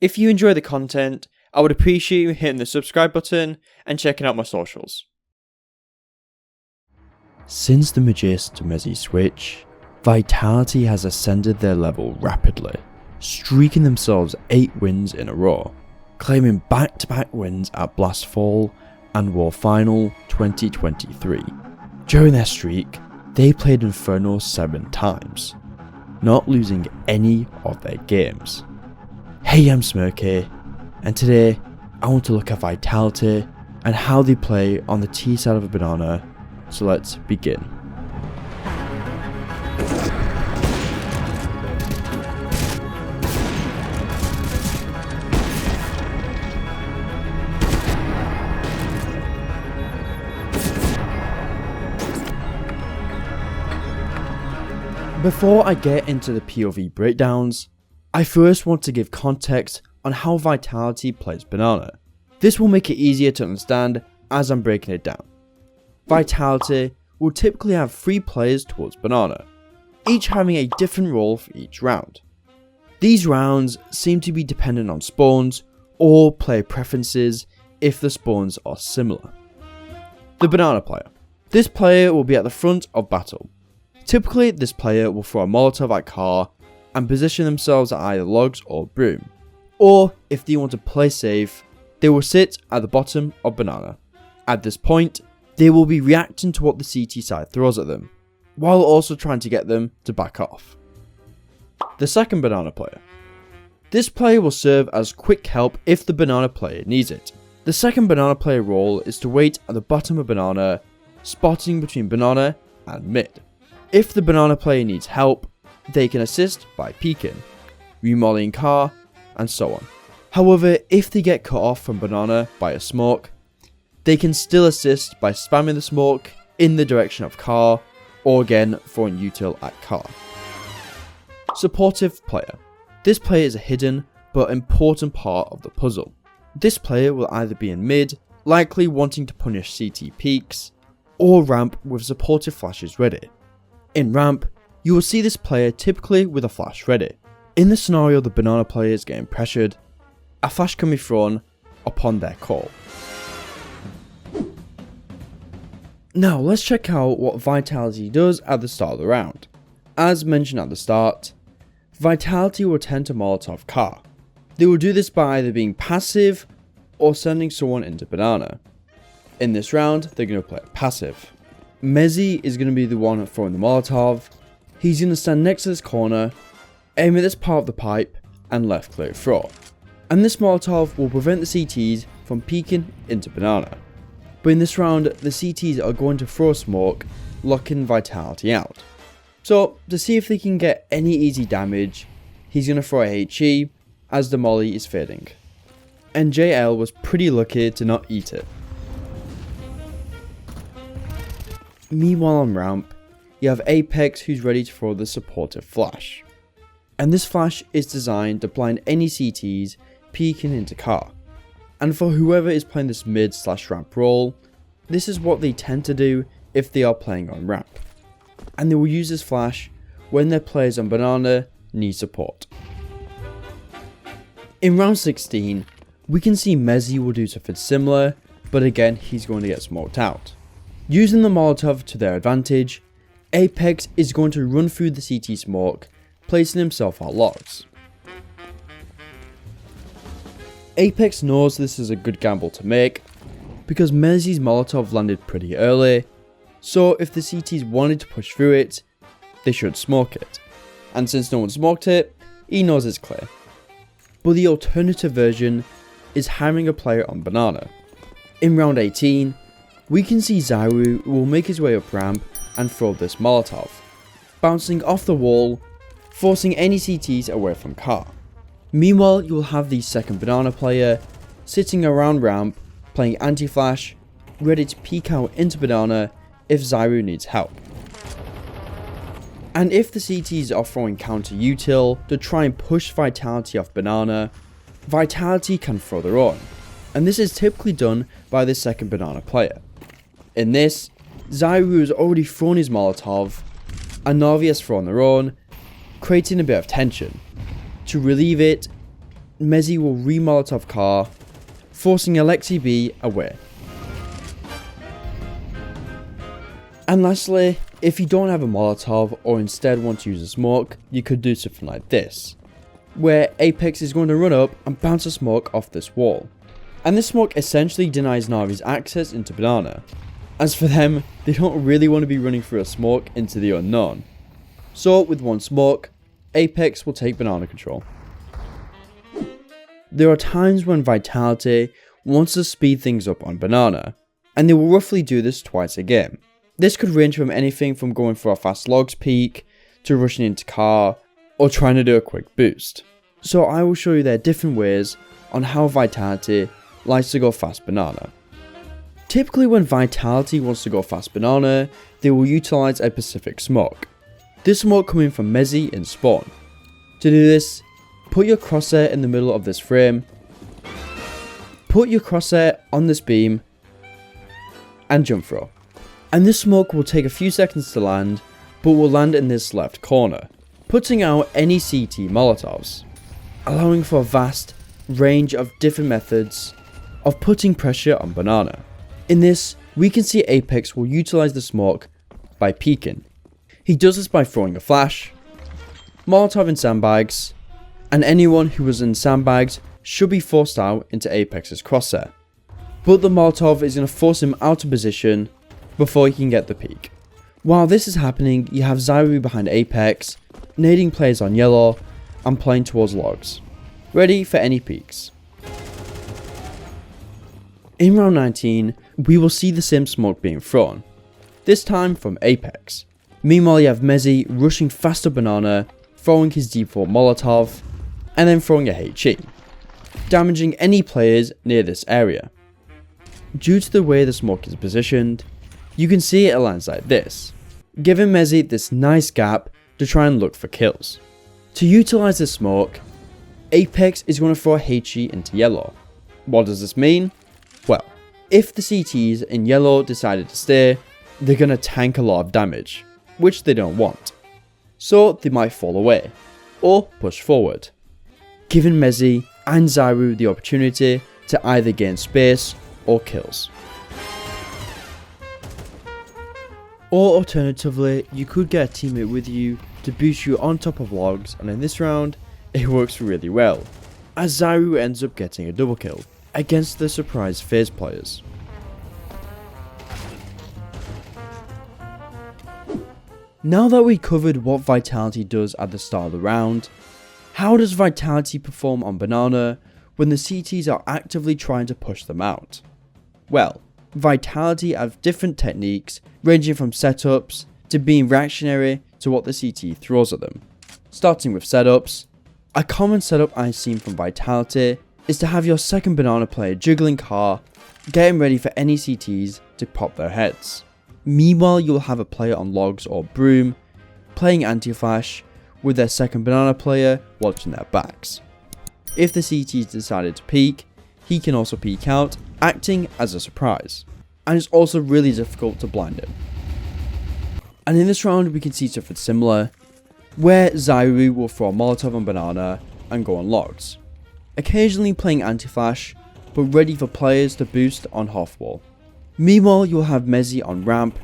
If you enjoy the content, I would appreciate you hitting the subscribe button and checking out my socials. Since the Magist to Mezzi switch, Vitality has ascended their level rapidly, streaking themselves 8 wins in a row, claiming back-to-back wins at Blast Fall and War Final 2023. During their streak, they played Inferno 7 times, not losing any of their games. Hey, I'm Smirky, and today I want to look at Vitality and how they play on the T side of a banana, so let's begin. Before I get into the POV breakdowns, I first want to give context on how Vitality plays Banana. This will make it easier to understand as I'm breaking it down. Vitality will typically have 3 players towards Banana, each having a different role for each round. These rounds seem to be dependent on spawns or player preferences if the spawns are similar. The Banana player. This player will be at the front of battle. Typically, this player will throw a Molotov at car and position themselves at either logs or broom. Or, if they want to play safe, they will sit at the bottom of Banana. At this point, they will be reacting to what the CT side throws at them, while also trying to get them to back off. The second Banana player. This player will serve as quick help if the Banana player needs it. The second Banana player role is to wait at the bottom of Banana, spotting between Banana and mid. If the Banana player needs help, they can assist by peeking, remodeling car, and so on. However, if they get cut off from Banana by a smoke, they can still assist by spamming the smoke in the direction of car, or again throwing util at car. Supportive player. This player is a hidden but important part of the puzzle. This player will either be in mid, likely wanting to punish CT peaks, or ramp with supportive flashes ready. In ramp, you will see this player typically with a flash ready. In the scenario the Banana player is getting pressured, a flash can be thrown upon their call. Now let's check out what Vitality does at the start of the round. As mentioned at the start, Vitality will tend to Molotov car. They will do this by either being passive or sending someone into Banana. In this round, they're going to play passive. Mezzi is going to be the one throwing the Molotov. He's going to stand next to this corner, aim at this part of the pipe, and left clear throw. And this Molotov will prevent the CTs from peeking into Banana. But in this round, the CTs are going to throw smoke, locking Vitality out. So, to see if they can get any easy damage, he's going to throw a HE as the molly is fading. And JL was pretty lucky to not eat it. Meanwhile on ramp, you have Apex who's ready to throw the supportive flash. And this flash is designed to blind any CTs peeking into car. And for whoever is playing this mid/ramp role, this is what they tend to do if they are playing on ramp. And they will use this flash when their players on Banana need support. In round 16, we can see Mezzi will do something similar, but again he's going to get smoked out. Using the Molotov to their advantage, Apex is going to run through the CT smoke, placing himself at logs. Apex knows this is a good gamble to make, because Mezzi's Molotov landed pretty early, so if the CTs wanted to push through it, they should smoke it. And since no one smoked it, he knows it's clear. But the alternative version is having a player on Banana. In round 18, we can see ZywOo will make his way up ramp and throw this Molotov, bouncing off the wall, forcing any CTs away from car. Meanwhile, you will have the second Banana player sitting around ramp, playing anti-flash, ready to peek out into Banana if ZywOo needs help. And if the CTs are throwing counter util to try and push Vitality off Banana, Vitality can throw their own, and this is typically done by the second Banana player. In this, ZywOo has already thrown his Molotov, and Na'Vi has thrown their own, creating a bit of tension. To relieve it, Mezzi will re-Molotov car, forcing Alexi B away. And lastly, if you don't have a Molotov or instead want to use a smoke, you could do something like this, where Apex is going to run up and bounce a smoke off this wall. And this smoke essentially denies Na'Vi's access into Banana. As for them, they don't really want to be running through a smoke into the unknown. So with one smoke, Apex will take Banana control. There are times when Vitality wants to speed things up on Banana, and they will roughly do this twice a game. This could range from anything from going for a fast logs peak, to rushing into car, or trying to do a quick boost. So I will show you their different ways on how Vitality likes to go fast Banana. Typically when Vitality wants to go fast Banana, they will utilize a specific smoke. This smoke coming from Mezzi in spawn. To do this, put your crosshair in the middle of this frame, put your crosshair on this beam, and jump throw. And this smoke will take a few seconds to land, but will land in this left corner, putting out any CT Molotovs, allowing for a vast range of different methods of putting pressure on Banana. In this, we can see Apex will utilize the smoke by peeking. He does this by throwing a flash, Molotov in sandbags, and anyone who was in sandbags should be forced out into Apex's crosshair. But the Molotov is going to force him out of position before he can get the peek. While this is happening, you have ZywOo behind Apex, nading players on yellow, and playing towards logs, ready for any peeks. In round 19, we will see the same smoke being thrown, this time from Apex. Meanwhile, you have Mezzi rushing faster Banana, throwing his default Molotov, and then throwing a HE, damaging any players near this area. Due to the way the smoke is positioned, you can see it lands like this, giving Mezzi this nice gap to try and look for kills. To utilize this smoke, Apex is going to throw a HE into yellow. What does this mean? Well, if the CTs in yellow decided to stay, they're going to tank a lot of damage, which they don't want. So they might fall away, or push forward, giving Mezzi and ZywOo the opportunity to either gain space or kills. Or alternatively, you could get a teammate with you to boost you on top of logs, and in this round, it works really well, as ZywOo ends up getting a double kill against the surprise FaZe players. Now that we covered what Vitality does at the start of the round, how does Vitality perform on Banana when the CTs are actively trying to push them out? Well, Vitality have different techniques ranging from setups to being reactionary to what the CT throws at them. Starting with setups, a common setup I've seen from Vitality is to have your second Banana player jiggling car, getting ready for any CTs to pop their heads. Meanwhile, you'll have a player on logs or broom playing anti-flash with their second Banana player watching their backs. If the CTs decided to peek, he can also peek out, acting as a surprise, and it's also really difficult to blind him. And in this round we can see something similar, where ZywOo will throw a Molotov on Banana and go on logs, occasionally playing anti-flash, but ready for players to boost on half wall. Meanwhile, you'll have Mezzi on ramp,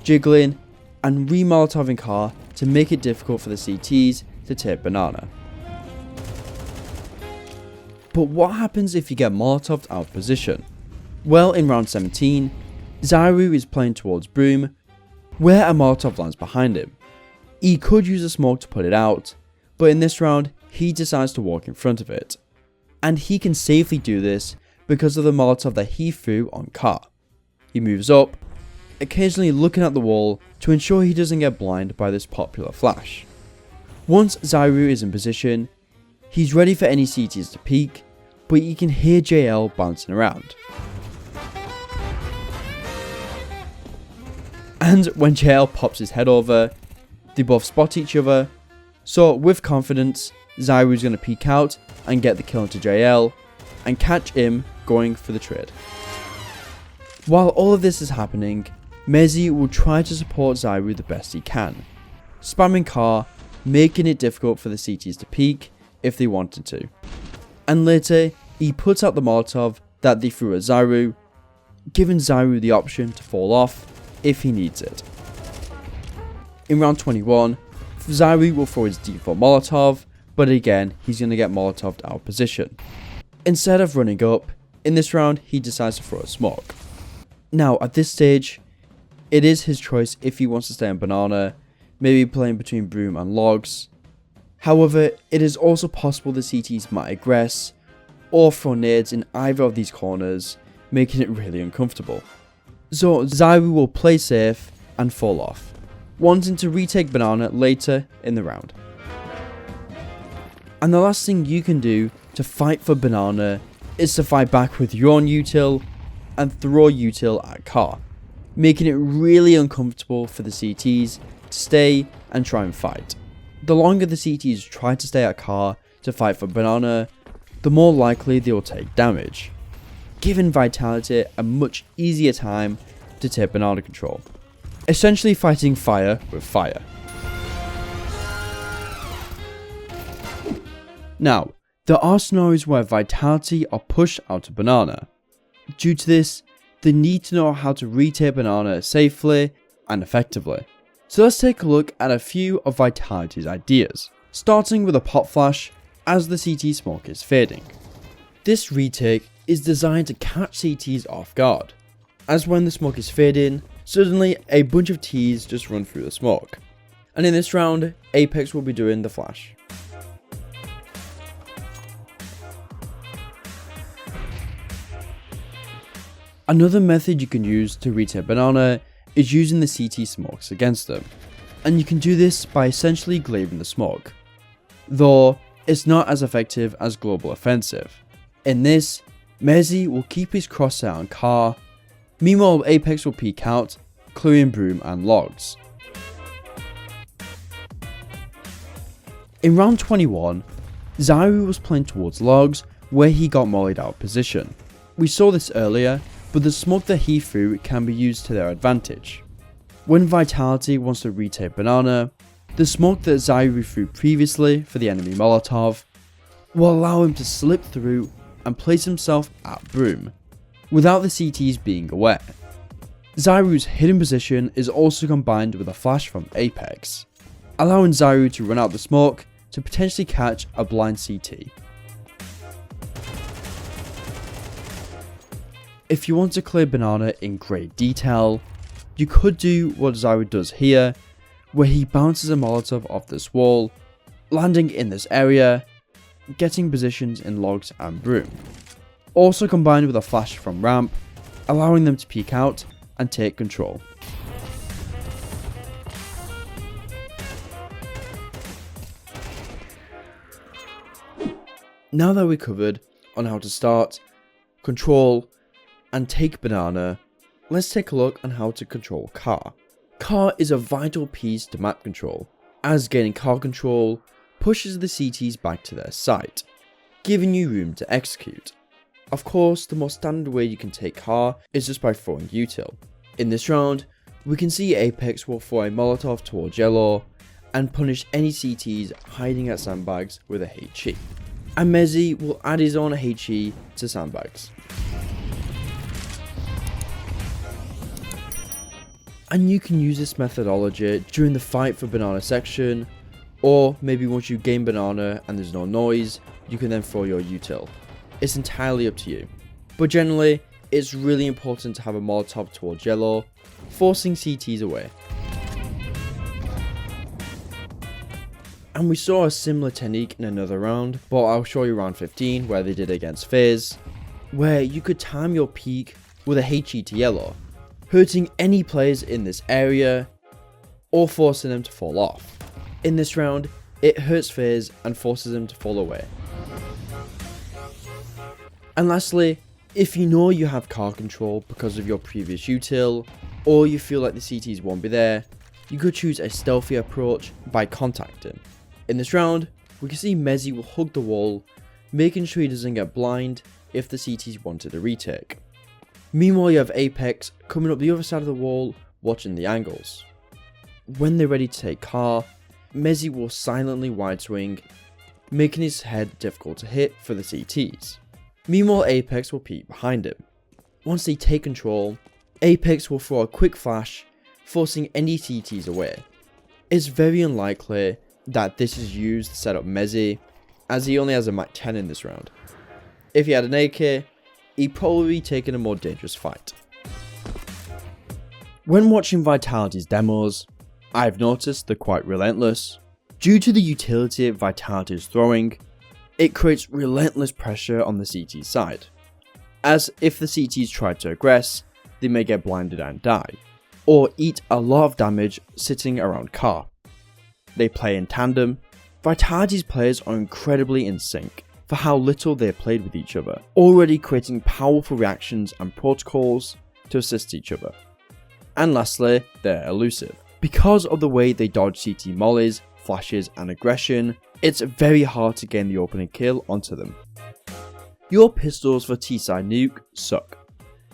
jiggling, and re-Molotoving car to make it difficult for the CTs to take Banana. But what happens if you get Molotoved out of position? Well, in round 17, ZywOo is playing towards broom, where a Molotov lands behind him. He could use a smoke to put it out, but in this round, he decides to walk in front of it. And he can safely do this because of the Molotov that he threw on car. He moves up, occasionally looking at the wall to ensure he doesn't get blinded by this popular flash. Once ZywOo is in position, he's ready for any CTs to peek, but you can hear JL bouncing around. And when JL pops his head over, they both spot each other, so with confidence, ZywOo is going to peek out and get the kill into JL, and catch him going for the trade. While all of this is happening, Mezzi will try to support ZywOo the best he can, spamming car, making it difficult for the CTs to peek if they wanted to. and later he puts out the Molotov that they threw at ZywOo, giving ZywOo the option to fall off if he needs it. In round 21, ZywOo will throw his default Molotov, but again he's going to get Molotov'd out of position. Instead of running up, in this round he decides to throw a smoke. Now at this stage, it is his choice if he wants to stay on banana, maybe playing between broom and logs. However, it is also possible the CTs might aggress or throw nades in either of these corners, making it really uncomfortable. So ZywOo will play safe and fall off, wanting to retake banana later in the round. And the last thing you can do to fight for banana is to fight back with your own util and throw util at car, making it really uncomfortable for the CTs to stay and try and fight. The longer the CTs try to stay at car to fight for banana, the more likely they will take damage, giving Vitality a much easier time to take banana control, essentially fighting fire with fire. Now, there are scenarios where Vitality are pushed out of banana. Due to this, they need to know how to retake banana safely and effectively. So let's take a look at a few of Vitality's ideas, starting with a pop flash as the CT smoke is fading. This retake is designed to catch CTs off guard, as when the smoke is fading, suddenly a bunch of Ts just run through the smoke. And in this round, Apex will be doing the flash. Another method you can use to retake banana is using the CT smokes against them, and you can do this by essentially glairing the smoke, though it's not as effective as global offensive. In this, Mezzi will keep his crosshair on car, meanwhile Apex will peek out, clearing broom and logs. In round 21, ZywOo was playing towards logs where he got mollied out of position. We saw this earlier, but the smoke that he threw can be used to their advantage. When Vitality wants to retake banana, the smoke that ZywOo threw previously for the enemy Molotov will allow him to slip through and place himself at broom, without the CTs being aware. ZywOo's hidden position is also combined with a flash from Apex, allowing ZywOo to run out the smoke to potentially catch a blind CT. If you want to clear banana in great detail, you could do what ZywOo does here, where he bounces a Molotov off this wall, landing in this area, getting positions in logs and broom, also combined with a flash from ramp, allowing them to peek out and take control. Now that we're covered on how to start, control, and take banana, let's take a look on how to control car. Car is a vital piece to map control, as gaining car control pushes the CTs back to their site, giving you room to execute. Of course, the most standard way you can take car is just by throwing util. In this round, we can see Apex will throw a Molotov towards yellow and punish any CTs hiding at sandbags with a HE, and Mezzi will add his own HE to sandbags. And you can use this methodology during the fight for banana section, or maybe once you gain banana and there's no noise, you can then throw your util. It's entirely up to you. But generally, it's really important to have a Molotov towards yellow, forcing CTs away. And we saw a similar technique in another round, but I'll show you round 15 where they did against FaZe, where you could time your peak with a HE to yellow, hurting any players in this area or forcing them to fall off. In this round, it hurts FaZe and forces them to fall away. And lastly, if you know you have car control because of your previous util, or you feel like the CTs won't be there, you could choose a stealthy approach by contacting. In this round, we can see Mezzi will hug the wall, making sure he doesn't get blind if the CTs wanted a retake. Meanwhile, you have Apex coming up the other side of the wall, watching the angles. When they're ready to take car, Mezzi will silently wide swing making his head difficult to hit for the CTs. Meanwhile, Apex will peek behind him. Once they take control, Apex will throw a quick flash, forcing any CTs away. It's very unlikely that this is used to set up Mezzi, as he only has a Mach 10 in this round. If he had an AK, he'd probably be taking a more dangerous fight. When watching Vitality's demos, I've noticed they're quite relentless. Due to the utility Vitality is throwing, it creates relentless pressure on the CT side, as if the CTs try to aggress, they may get blinded and die, or eat a lot of damage sitting around car. They play in tandem. Vitality's players are incredibly in sync for how little they played with each other, already creating powerful reactions and protocols to assist each other. And lastly, they're elusive. Because of the way they dodge CT mollies, flashes and aggression, it's very hard to gain the opening kill onto them. Your pistols for T-side nuke suck.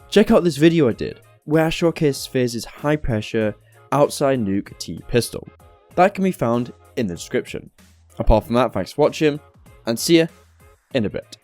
Check out this video I did, where I showcase FaZe's high pressure outside nuke T pistol. That can be found in the description. Apart from that, thanks for watching, and see ya in a bit.